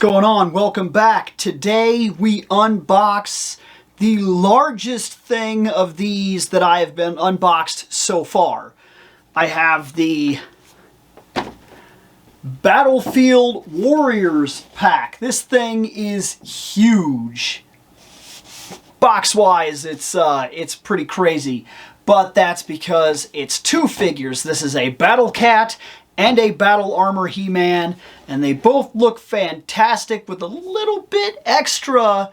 going on? Welcome back. Today we unbox the largest thing of these that I have been unboxed so far. I have the Battlefield Warriors pack. This thing is huge. Box-wise, it's pretty crazy, but that's because it's two figures. This is a Battle Cat and a Battle Armor He-Man, and they both look fantastic with a little bit extra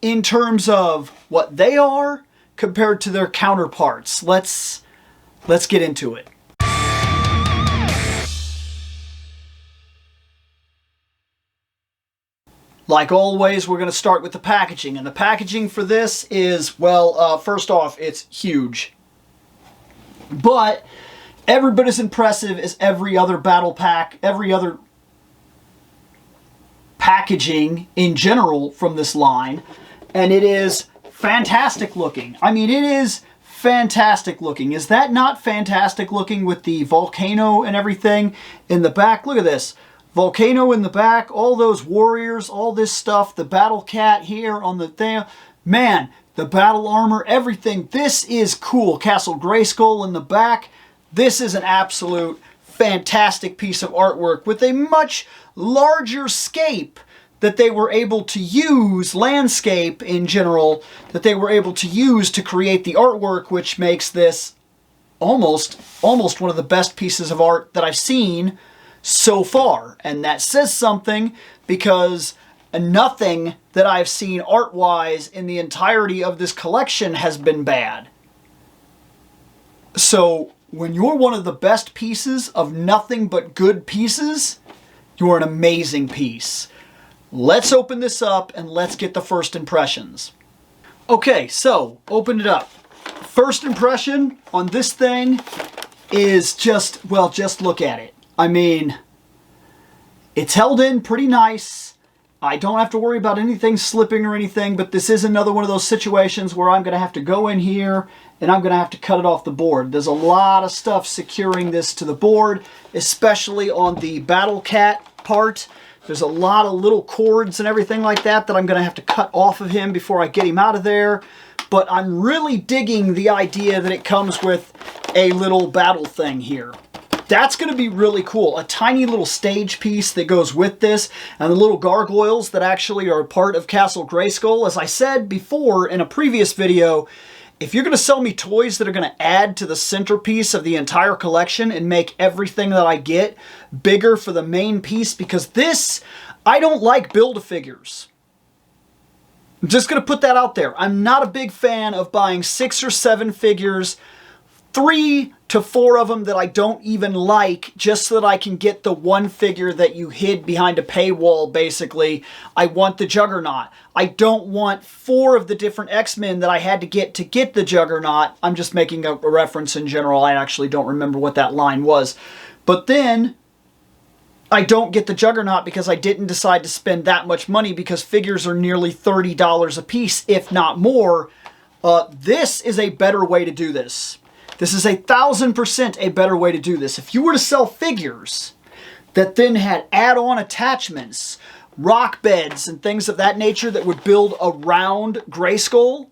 in terms of what they are compared to their counterparts. Let's get into it. Like always, we're going to start with the packaging, and the packaging for this is, well, first off, it's huge. But every bit as impressive as every other battle pack, every other packaging in general from this line, and it is fantastic looking. I mean, it is fantastic looking. Is that not fantastic looking with the volcano and everything in the back? Look at this. Volcano in the back, all those warriors, all this stuff, the Battle Cat here on the thing. Man, the battle armor, everything. This is cool. Castle Grayskull in the back. This is an absolute fantastic piece of artwork with a much larger scape that they were able to use, landscape in general, that they were able to use to create the artwork, which makes this almost one of the best pieces of art that I've seen so far. And that says something, because nothing that I've seen art-wise in the entirety of this collection has been bad. So when you're one of the best pieces of nothing but good pieces, you're an amazing piece. Let's open this up and let's get the first impressions. Okay, so open it up. First impression on this thing is just, well, just look at it. I mean, it's held in pretty nice. I don't have to worry about anything slipping or anything, but this is another one of those situations where I'm going to have to go in here and I'm going to have to cut it off the board. There's a lot of stuff securing this to the board, especially on the Battle Cat part. There's a lot of little cords and everything like that that I'm going to have to cut off of him before I get him out of there. But I'm really digging the idea that it comes with a little battle thing here. That's going to be really cool. A tiny little stage piece that goes with this, and the little gargoyles that actually are a part of Castle Grayskull. As I said before in a previous video, if you're going to sell me toys that are going to add to the centerpiece of the entire collection and make everything that I get bigger for the main piece, because this, I don't like Build-A-Figures. I'm just going to put that out there. I'm not a big fan of buying 6 or 7 figures, 3 to 4 of them that I don't even like, just so that I can get the one figure that you hid behind a paywall, basically. I want the Juggernaut. I don't want 4 of the different X-Men that I had to get the Juggernaut. I'm just making a reference in general. I actually don't remember what that line was. But then I don't get the Juggernaut because I didn't decide to spend that much money, because figures are nearly $30 a piece, if not more. This is a better way to do this. This is 1,000% a better way to do this. If you were to sell figures that then had add-on attachments, rock beds and things of that nature that would build around Grayskull,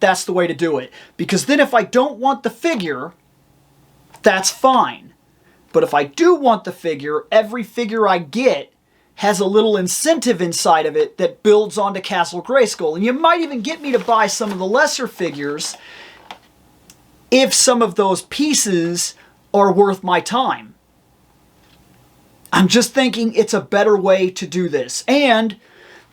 that's the way to do it. Because then if I don't want the figure, that's fine. But if I do want the figure, every figure I get has a little incentive inside of it that builds onto Castle Grayskull. And you might even get me to buy some of the lesser figures if some of those pieces are worth my time. I'm just thinking it's a better way to do this. And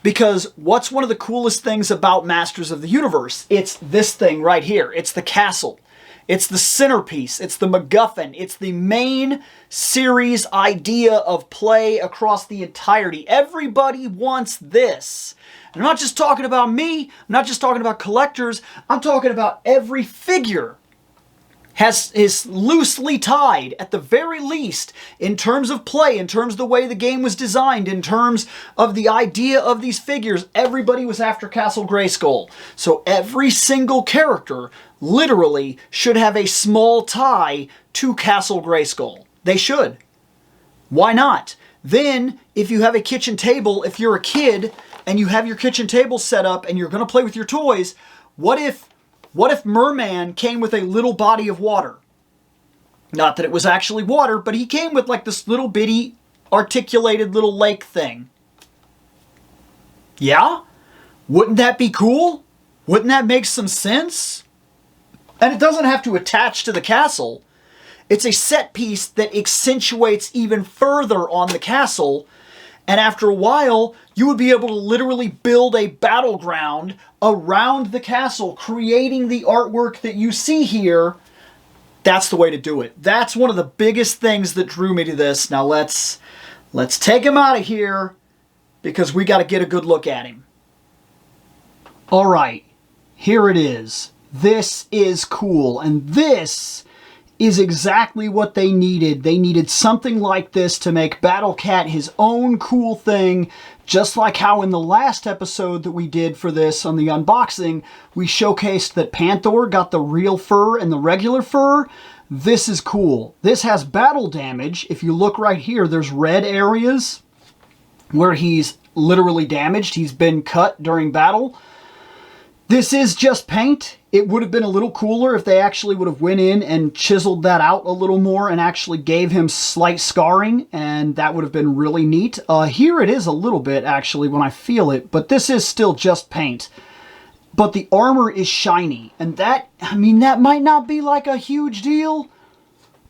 because what's one of the coolest things about Masters of the Universe? It's this thing right here. It's the castle. It's the centerpiece. It's the MacGuffin. It's the main series idea of play across the entirety. Everybody wants this. And I'm not just talking about me. I'm not just talking about collectors. I'm talking about every figure is loosely tied, at the very least, in terms of play, in terms of the way the game was designed, in terms of the idea of these figures. Everybody was after Castle Grayskull. So every single character, literally, should have a small tie to Castle Grayskull. They should. Why not? Then, if you have a kitchen table, if you're a kid and you have your kitchen table set up and you're going to play with your toys, what if Merman came with a little body of water? Not that it was actually water, but he came with like this little bitty articulated little lake thing. Yeah? Wouldn't that be cool? Wouldn't that make some sense? And it doesn't have to attach to the castle. It's a set piece that accentuates even further on the castle. And after a while, you would be able to literally build a battleground around the castle, creating the artwork that you see here. That's the way to do it. That's one of the biggest things that drew me to this. Now let's take him out of here because we got to get a good look at him. All right, here it is. This is cool, and this is exactly what they needed. They needed something like this to make Battle Cat his own cool thing, just like how in the last episode that we did for this on the unboxing, we showcased that Panther got the real fur and the regular fur. This is cool. This has battle damage. If you look right here, there's red areas where he's literally damaged. He's been cut during battle. This is just paint. It would have been a little cooler if they actually would have went in and chiseled that out a little more and actually gave him slight scarring, and that would have been really neat. Here it is a little bit, actually, when I feel it, but this is still just paint. But the armor is shiny, and that might not be like a huge deal,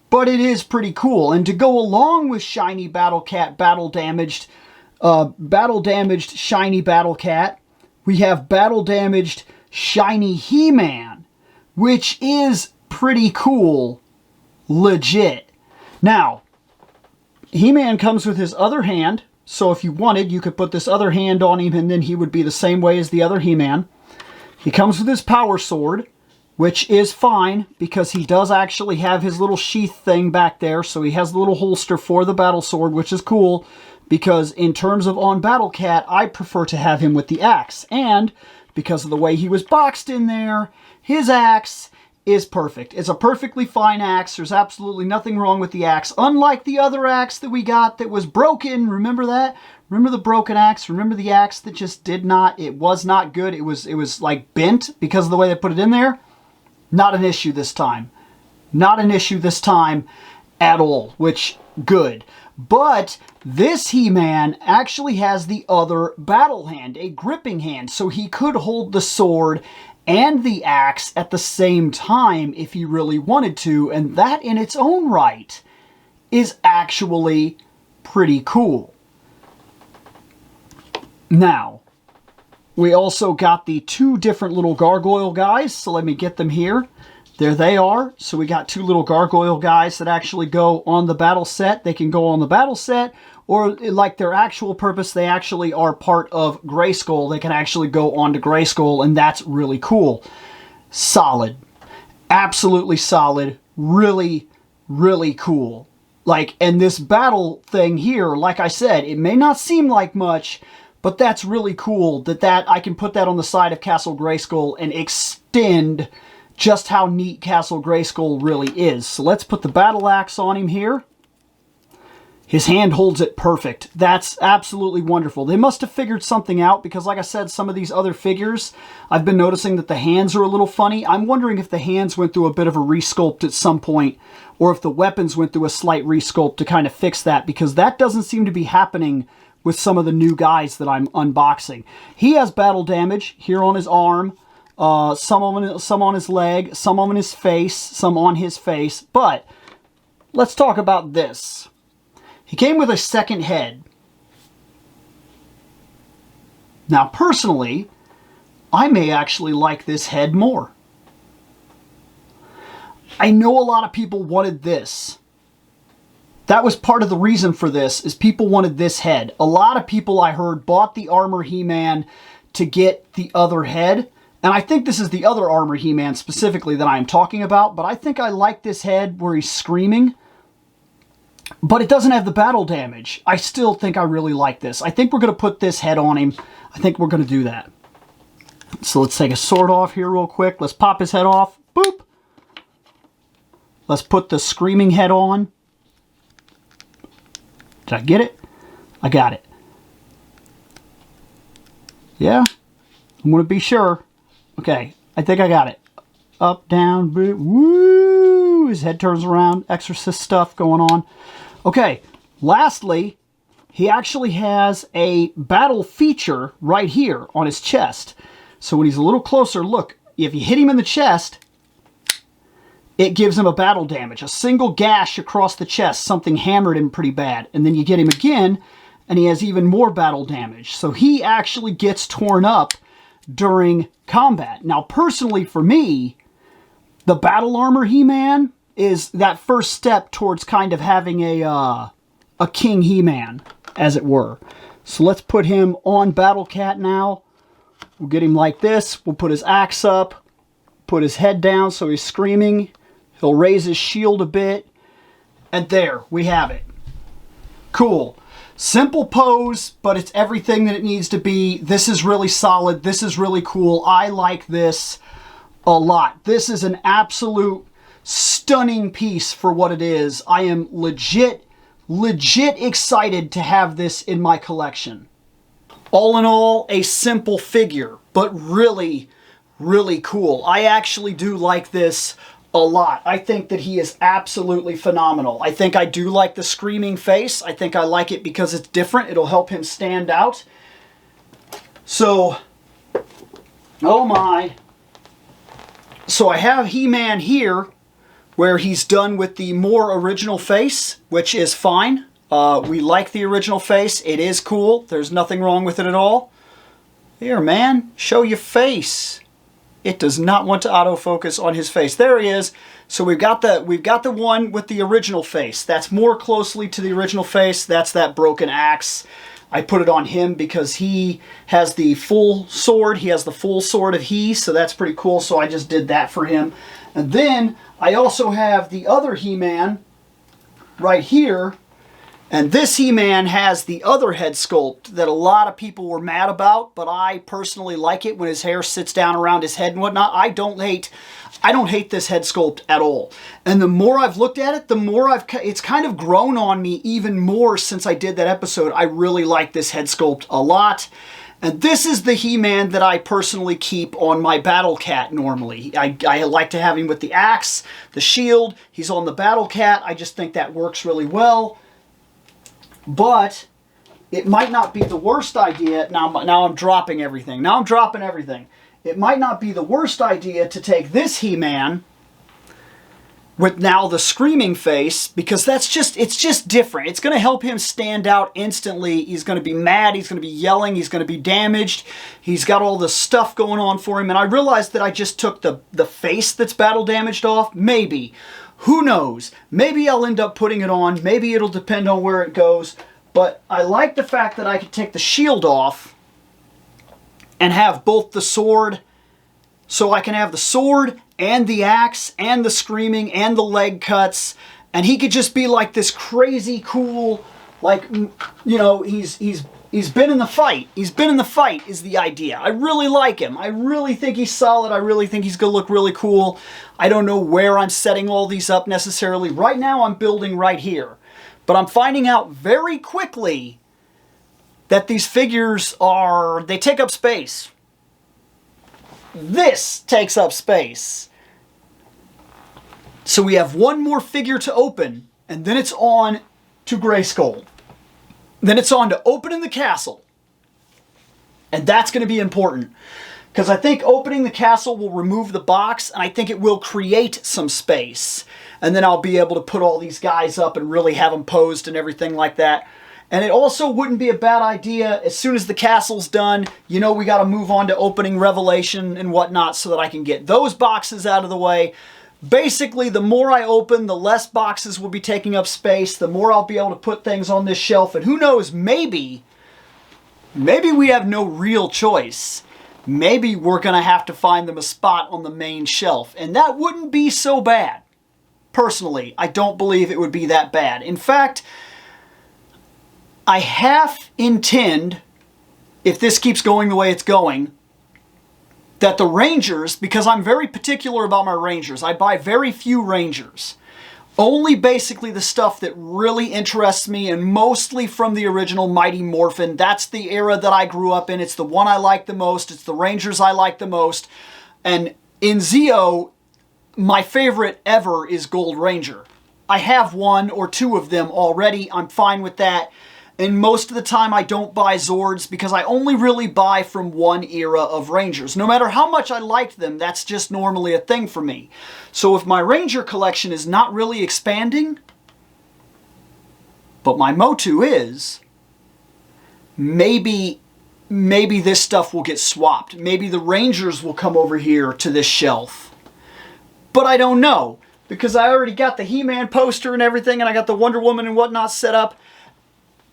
but it is pretty cool. And to go along with shiny Battle Cat, battle damaged shiny Battle Cat, we have battle damaged shiny He-Man, which is pretty cool, legit. Now, He-Man comes with his other hand, so if you wanted, you could put this other hand on him and then he would be the same way as the other He-Man. He comes with his power sword, which is fine because he does actually have his little sheath thing back there, so he has the little holster for the battle sword, which is cool because in terms of on Battle Cat, I prefer to have him with the axe, and because of the way he was boxed in there, his axe is perfect. It's a perfectly fine axe. There's absolutely nothing wrong with the axe. Unlike the other axe that we got that was broken. Remember that? Remember the broken axe? Remember the axe that just it was not good. It was like bent because of the way they put it in there? Not an issue this time. Not an issue this time at all, which, good. But this He-Man actually has the other battle hand, a gripping hand, so he could hold the sword and the axe at the same time if he really wanted to, and that in its own right is actually pretty cool. Now, we also got the two different little gargoyle guys, so let me get them here. There they are. So we got two little gargoyle guys that actually go on the battle set. They can go on the battle set, or like their actual purpose, they actually are part of Grayskull. They can actually go on to Grayskull, and that's really cool. Solid. Absolutely solid. Really, really cool. And this battle thing here, like I said, it may not seem like much, but that's really cool that I can put that on the side of Castle Grayskull and extend just how neat Castle Grayskull really is. So let's put the battle axe on him here. His hand holds it perfect. That's absolutely wonderful. They must have figured something out because, like I said, some of these other figures, I've been noticing that the hands are a little funny. I'm wondering if the hands went through a bit of a resculpt at some point, or if the weapons went through a slight resculpt to kind of fix that, because that doesn't seem to be happening with some of the new guys that I'm unboxing. He has battle damage here on his arm, some on his leg, some on his face, but let's talk about this. He came with a second head. Now, personally, I may actually like this head more. I know a lot of people wanted this. That was part of the reason for this, is people wanted this head. A lot of people, I heard, bought the Armor He-Man to get the other head. And I think this is the other Armor He-Man specifically that I'm talking about, but I think I like this head where he's screaming. But it doesn't have the battle damage. I still think I really like this. I think we're going to put this head on him. I think we're going to do that. So let's take a sword off here real quick. Let's pop his head off. Boop. Let's put the screaming head on. Did I get it? I got it. Yeah? I'm going to be sure. Okay, I think I got it. Up, down, woo! His head turns around. Exorcist stuff going on. Okay, lastly, he actually has a battle feature right here on his chest. So when he's a little closer, look, if you hit him in the chest, it gives him a battle damage. A single gash across the chest, something hammered him pretty bad. And then you get him again, and he has even more battle damage. So he actually gets torn up during combat. Now, personally, for me, the battle armor He-Man is that first step towards kind of having a King He-Man, as it were. So let's put him on Battle Cat now. We'll get him like this. We'll put his axe up, put his head down so he's screaming. He'll raise his shield a bit. And there, we have it. Cool. Simple pose, but it's everything that it needs to be. This is really solid. This is really cool. I like this a lot. This is an absolute stunning piece for what it is. I am legit excited to have this in my collection. All in all, a simple figure, but really, really cool. I actually do like this a lot. I think that he is absolutely phenomenal. I think I do like the screaming face. I think I like it because it's different. It'll help him stand out. So, oh my. So I have He-Man here, where he's done with the more original face, which is fine. We like the original face. It is cool. There's nothing wrong with it at all. Here, man, show your face. It does not want to autofocus on his face. There he is. So we've got the one with the original face. That's more closely to the original face. That's that broken axe. I put it on him because he has the full sword. He has the full sword of He, so that's pretty cool. So I just did that for him. And then I also have the other He-Man right here. And this He-Man has the other head sculpt that a lot of people were mad about, but I personally like it when his hair sits down around his head and whatnot. I don't hate this head sculpt at all. And the more I've looked at it, the more it's kind of grown on me even more since I did that episode. I really like this head sculpt a lot. And this is the He-Man that I personally keep on my Battle Cat normally. I like to have him with the axe, the shield. He's on the Battle Cat. I just think that works really well. But it might not be the worst idea. Now I'm dropping everything. Now I'm dropping everything. It might not be the worst idea to take this He-Man with now the screaming face, because it's just different. It's going to help him stand out instantly. He's going to be mad. He's going to be yelling. He's going to be damaged. He's got all this stuff going on for him. And I realized that I just took the face that's battle damaged off. Maybe. Who knows? Maybe I'll end up putting it on. Maybe it'll depend on where it goes. But I like the fact that I can take the shield off and have both the sword. So I can have the sword and the axe and the screaming and the leg cuts. And he could just be like this crazy cool, like, you know, he's been in the fight. He's been in the fight is the idea. I really like him. I really think he's solid. I really think he's going to look really cool. I don't know where I'm setting all these up necessarily. Right now I'm building right here. But I'm finding out very quickly that these figures they take up space. This takes up space. So we have one more figure to open, and then it's on to Grayskull. Then it's on to opening the castle. And that's going to be important. Because I think opening the castle will remove the box, and I think it will create some space. And then I'll be able to put all these guys up and really have them posed and everything like that. And it also wouldn't be a bad idea, as soon as the castle's done, you know, we got to move on to opening Revelation and whatnot so that I can get those boxes out of the way. Basically, the more I open, the less boxes will be taking up space, the more I'll be able to put things on this shelf. And who knows, maybe we have no real choice. Maybe we're going to have to find them a spot on the main shelf. And that wouldn't be so bad. Personally, I don't believe it would be that bad. In fact, I half intend, if this keeps going the way it's going, that the Rangers, because I'm very particular about my Rangers, I buy very few Rangers. Only basically the stuff that really interests me, and mostly from the original Mighty Morphin. That's the era that I grew up in. It's the one I like the most. It's the Rangers I like the most. And in Zeo, my favorite ever is Gold Ranger. I have one or two of them already. I'm fine with that. And most of the time I don't buy Zords because I only really buy from one era of Rangers. No matter how much I liked them, that's just normally a thing for me. So if my Ranger collection is not really expanding, but my Motu is, maybe this stuff will get swapped. Maybe the Rangers will come over here to this shelf. But I don't know, because I already got the He-Man poster and everything, and I got the Wonder Woman and whatnot set up.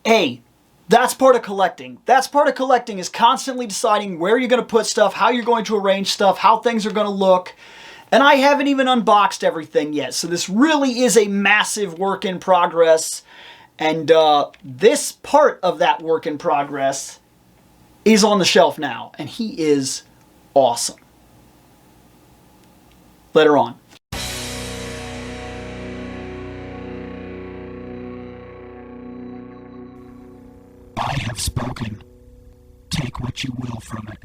Hey, that's part of collecting. That's part of collecting, is constantly deciding where you're going to put stuff, how you're going to arrange stuff, how things are going to look. And I haven't even unboxed everything yet, so this really is a massive work in progress. And this part of that work in progress is on the shelf now, and he is awesome. Later on. I have spoken. Take what you will from it.